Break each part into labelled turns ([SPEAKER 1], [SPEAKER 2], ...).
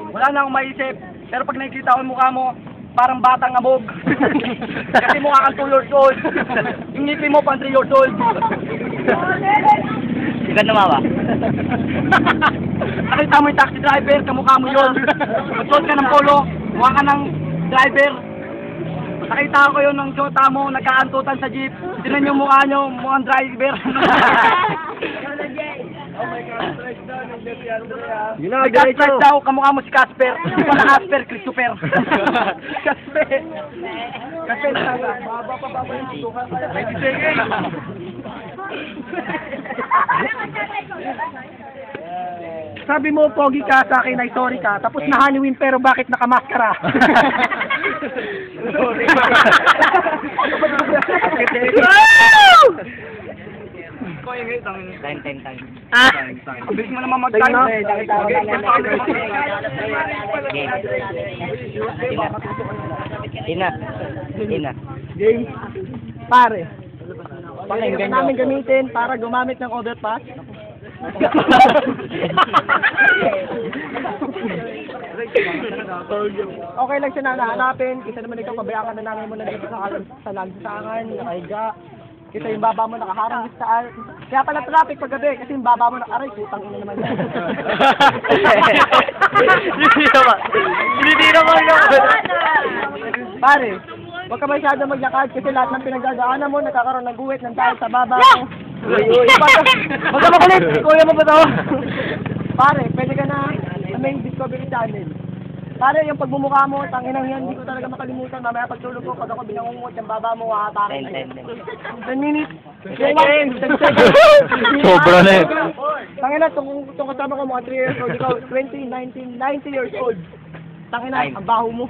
[SPEAKER 1] Wala na akong maisip. Pero pag nakikita ko yung mukha mo, parang batang abog. Kasi mukha kang 2 years old. Yung ngipin mo pang 3 years old.
[SPEAKER 2] Ikaw tumawa.
[SPEAKER 1] Nakita mo yung taxi driver, kamukha mo yun. Magsuot ka ng polo, mukha ka ng driver. Nakita ko yun ng jota mo, nagkaantutan sa jeep. Tinan yung mukha nyo, mukhang driver. Nag-stress daw, kamukha mo si Casper. Hindi pala Casper, Christopher. Casper. Casper, baba pa baba yung suka. Sabi mo, pogi ka sa akin ay sorry ka. Tapos nahaniwin pero bakit nakamaskara? Sorry.
[SPEAKER 2] Time.
[SPEAKER 1] Ah! Bilis mo naman mag-time.
[SPEAKER 2] Ina.
[SPEAKER 1] Game. Pare. Pakinggan namin gamitin para gumamit ng overpass. Okay lang siya na nahanapin. Isa naman ikaw, pabayaan ka na namin mo na dito sa lansangan, nakahiga. Kita yung baba mo nakaharang sa kaya pala traffic paggabi kasi yung baba mo aray, putang ina naman yan. Hindi naman. Pare, huwag ka masyado maglakad kasi lahat ng pinagdadaanan mo nagkakaroon ng guwit ng dahil sa baba mo. Huwag ka makulit, kuya mo ba to? Pare, pwede ka na sa main Discovery Channel. Pare, yung pagmumukha mo, tanginang yan, hindi ko talaga makalimutan. Mamaya pagtulog ko, pag ako binangungot, yung baba mo, haatakin. 10 minutes. 10 seconds.
[SPEAKER 3] Sobra na eh.
[SPEAKER 1] Tangina, itong kasama ko, mga 3 years old. Ikaw, 20, 19, 90 years old. Tangina, ang baho mo.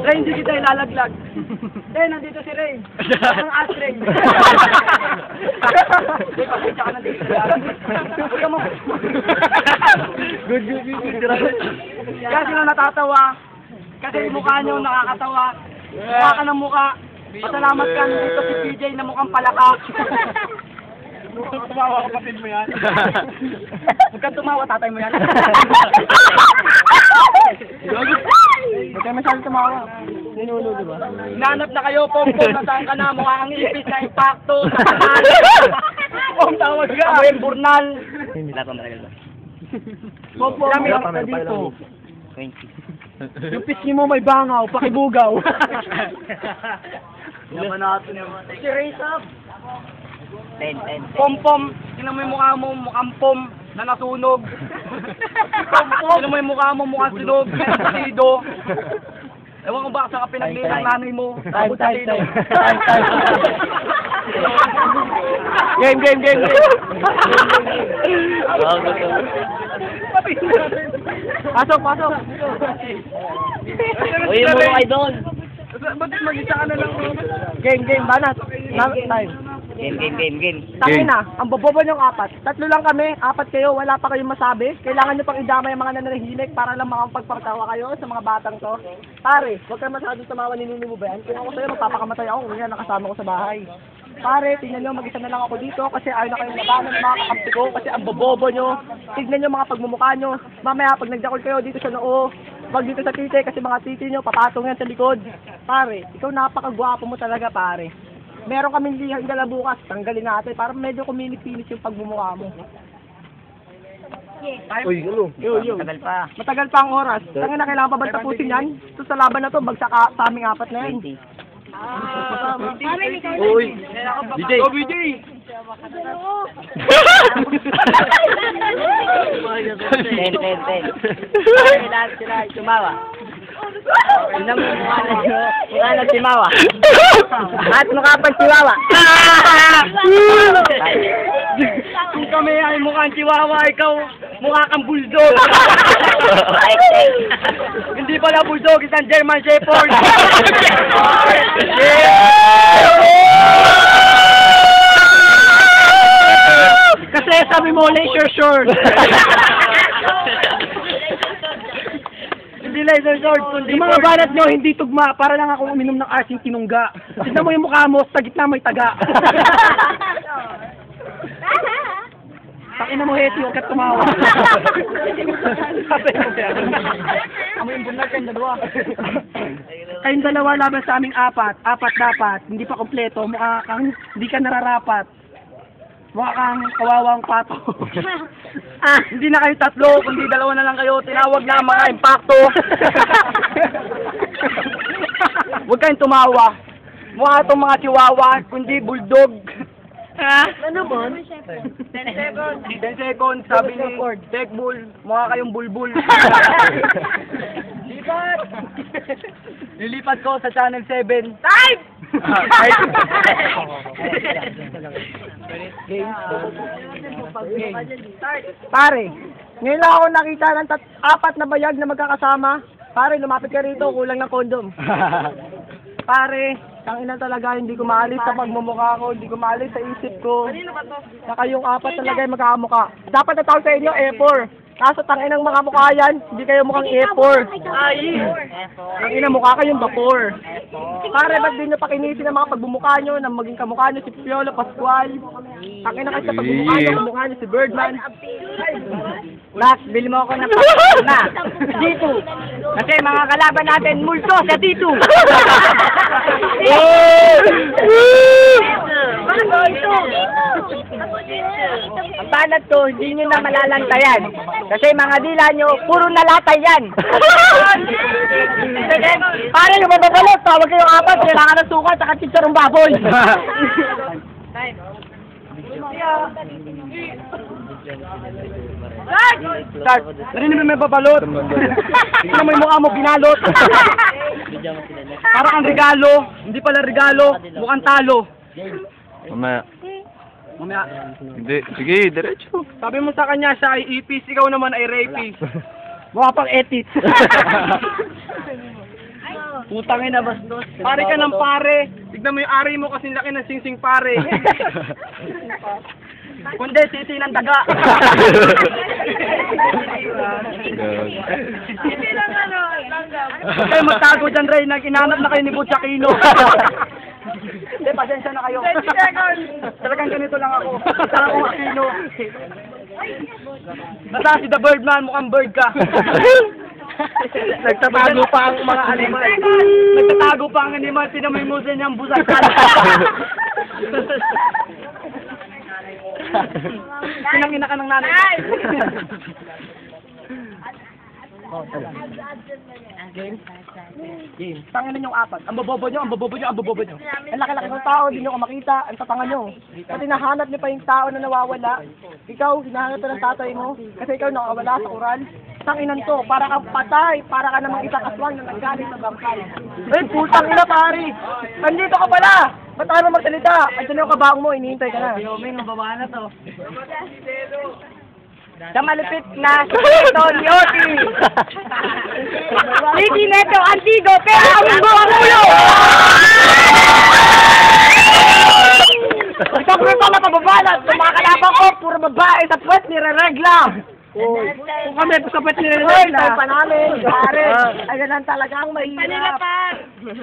[SPEAKER 1] Ray, hindi kita ilalaglag. Nandito si Ray. Ang Astray. Pasensya ka na dito. Huwag ka mo. Good. Kaya sila natatawa. Kasi mukha nyo nakakatawa. Mukha ka ng mukha. Pasalamat ka dito si PJ na mukhang palaka. Huwag kang tumawa, kapatid mo yan. Huwag kang tumawa, tatay mo yan. Huwag kayo masyadong tumawa. Ninulo, di ba? Nanap na kayo, pom-pom, nasaan ka na, mukha kang ipis na impacto, sa kanal. Pom, tawag ka. Ako yung burnal.
[SPEAKER 2] Wala pa matagal ba?
[SPEAKER 1] Pom-pom, wala pa dito.
[SPEAKER 2] 20.
[SPEAKER 1] Yung pisngi mo may bangaw, pakibugaw.
[SPEAKER 2] Yaman natin yung
[SPEAKER 1] Si Ray Sab.
[SPEAKER 2] 10.
[SPEAKER 1] Pom-pom, tingnan mo yung mukha mo, mukhang pom na nasunog. Tingnan mo yung mukha mo, mukhang sunog, nasido. Ewan ko ba sa pinaglinang nanay mo.
[SPEAKER 2] Time.
[SPEAKER 1] Game. Pasok.
[SPEAKER 2] Uy, yung mga idol.
[SPEAKER 1] Ba't mag-isa ka na lang? Game, banat. Time.
[SPEAKER 2] Game.
[SPEAKER 1] Tangina, ang bobobo niyong 4. 3 lang kami, 4 kayo, wala pa kayong masabi. Kailangan niyo pang idamay ang mga nananahimik para lang makapagpartawa kayo sa mga batang to. Pare, huwag kayo masyadong tumawa, ninuni mo ba yan? Kung ako sa'yo, magpapakamatay ako kung yan nakasama ko sa bahay. Pare, tingnan nyo, mag-isa na lang ako dito kasi ayaw na kayong labanan ng mga kakampi ko kasi ang bobobo nyo. Tignan nyo mga pagmumukha nyo. Mamaya, pag nagjakol kayo dito sa noo, pag dito sa titi, kasi mga titi nyo, papatong yan sa likod. Pare, ikaw napakagwapo mo talaga, pare. Meron kaming lihang dala bukas, tanggalin natin para medyo kuminis-kinis yung pagmumukha mo.
[SPEAKER 3] Uy, ano?
[SPEAKER 2] Matagal pa.
[SPEAKER 1] Matagal pa ang oras. Tangin na, kailangan pa ba tapusin yan? Ito sa laban na to, bagsak sa aming 4 na yan.
[SPEAKER 2] 20.
[SPEAKER 3] Uy, DJ.
[SPEAKER 1] Go, BJ!
[SPEAKER 2] Sila, tumawa. Tingnan mo mukha na timawa. At mukha pang chihuahua.
[SPEAKER 1] Kung kami ay mukhang chihuahua, ikaw mukha kang bulldog. Hindi pala bulldog, isang German Shepherd. Kasi sabi mo, laser short. Hindi laser short, kundi yung mga banat nyo, hindi tugma. Para lang akong uminom ng arsing tinungga. Tignan mo yung mukha mo, sa gitna may taga. Pakina mo, Heti, huwag ka tumawa. Amo yung bunag kayong dalawa. Kayong dalawa laban sa aming apat. Apat dapat. Hindi pa kompleto. Mukha kang hindi ka nararapat. Mukha kang kawawang pato. Hindi na kayo tatlo, kundi dalawa na lang kayo. Tinawag na ang mga impacto. Huwag kayong tumawa. Mukha itong mga chihuahua, kundi bulldog. Ha? Ano ba? 10 seconds. 10 seconds, sabi ni Tech Bull, mukha kayong bulbul. Lipat! Lilipat ko sa Channel 7. Time! Pare, ngayon lang ako nakita ng 4 na bayag na magkakasama. Pare, lumapit ka rito, kulang ng kondom. Pare, tangina talaga, hindi ko maalis sa pagmumukha ko, hindi ko maalis sa isip ko. Na kayong 4 talaga yung magkakamukha. Dapat natawag sa inyo, A4. Kaso tanginang mga mukha yan, hindi kayo mukhang A4. Tangina mukha kayong vapor. Pare, ba't di nyo pakinisin ang mga pagbumukha nyo na maging kamukha nyo si Piolo Pascual? Tangina kayo sa pagbumukha nyo, kamukha nyo si Birdman.
[SPEAKER 2] Max, bili mo ako ng na. D2. Kasi mga kalaban natin, multo sa D2. Ang banat ko, hindi nyo na malalantayan. Kasi mga dila nyo, puro nalatay yan.
[SPEAKER 1] Pare, yung mababalot, tawag kayong 4, kailangan ng sukat at chicharong baboy. Start! Narinig mo may babalot? Tingnan mo yung mukha mo, binalot. Parang ang regalo, hindi pala regalo, mukhang talo.
[SPEAKER 3] Mamaya.
[SPEAKER 1] Mamaya,
[SPEAKER 3] Hindi. Sige, diretso.
[SPEAKER 1] sabi mo sa kanya siya ay ipis, ikaw naman ay rapist. Mukha pang etit.
[SPEAKER 2] Putangin na bastos.
[SPEAKER 1] Pare ka ng pare. Tignan mo yung ari mo kasi laki ng singsing pare. Kundi, titi ng daga.
[SPEAKER 2] Hindi lang ano, langgam.
[SPEAKER 1] Huwag kayo magtago dyan, Ray. Nag-inanap na kayo ni Butch Aquino. Hindi, pasensya na kayo. 20 seconds. Talagang ganito lang ako. Isa akong Aquino. Basta si The Birdman, mukhang bird ka. Nagtatago pa ang mga animal. Nagtatago pa ang animal. Tinamay mo sa niyang busakan. Pinangina ka ng nanay. Game. Tangin yung 4. Ang babobo nyo, ang babobo nyo, ang babobo nyo. Ang laki-laki ng tao, hindi nyo ko makita. Ang tatanga nyo. Kasi nahanap nyo pa yung tao na nawawala. Ikaw, hinahanap ka ng tatay mo. Kasi ikaw nakawala sa oral. Tanginan to, para kang patay. Para ka namang isang aswang na nanggaling sa bangkay. Eh, putang ina pare. Andito ka pala. Ba't tayo magsalita? Andiyan yung kabaong mo, inihintay ka na.
[SPEAKER 2] May mababa na to. Sa malupit na Neto ni Oti. Hindi Neto Antigo, pero ang buong ulo!
[SPEAKER 1] Isang puro pa mapababalat. Yung mga kalabang ko, puro babae sa puwet, nire-regla. Kung kami, sa puwet nire-regla. Tayo pa namin, pare. Ay, ganun talaga ang mahirap.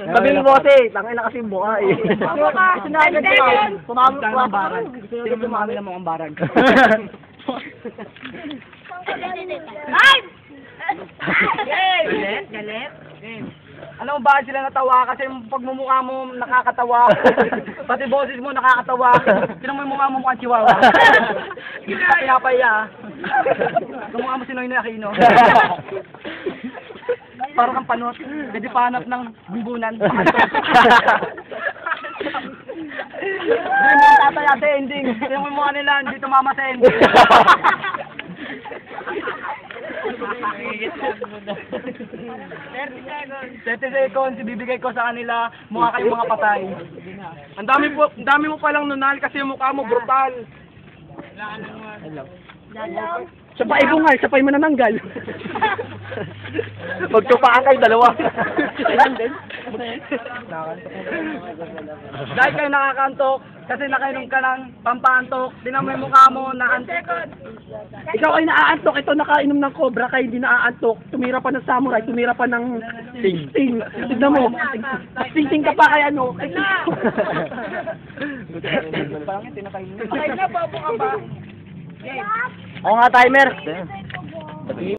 [SPEAKER 1] Sabi mo, bossy, tangin na kasi yung buka eh. Tumawag ka ng barag. Sino mo tumawag na mukhang barag?
[SPEAKER 2] Ay! Galit? Galit?
[SPEAKER 1] Alam mo bakit sila natawa? Kasi yung pagmumukha mo nakakatawa. Pati boses mo nakakatawa. Sino mo yung mukha mo mukhang chihuahua? Hindi ka pinapaya. Yung mukha mo si Noynoy Aquino. Parang kang panot. Pwede pahanap ng bumbunan. Hindi mo tataya sa ending. Yung mukha nila hindi tumama sa ending. 30 seconds, ibibigay ko sa kanila, mukha kayong mga patay. Ang dami mo palang nunal kasi yung mukha mo brutal. Sabay mo nga, sabay mo na nanggal. Magtupaan kayo dalawa. Dahil kayo nakakantok, kasi nakainom ka ng pampaantok, tinan mo yung mukha mo, naantok. Ikaw ay naaantok, ito nakainom ng cobra, kaya hindi naaantok. Tumira pa ng samurai, tumira pa ng ting. Tignan mo, ting ka pa kaya ano. Parang tinakain mo. Ay na, babo ka ba? Oo nga, timer.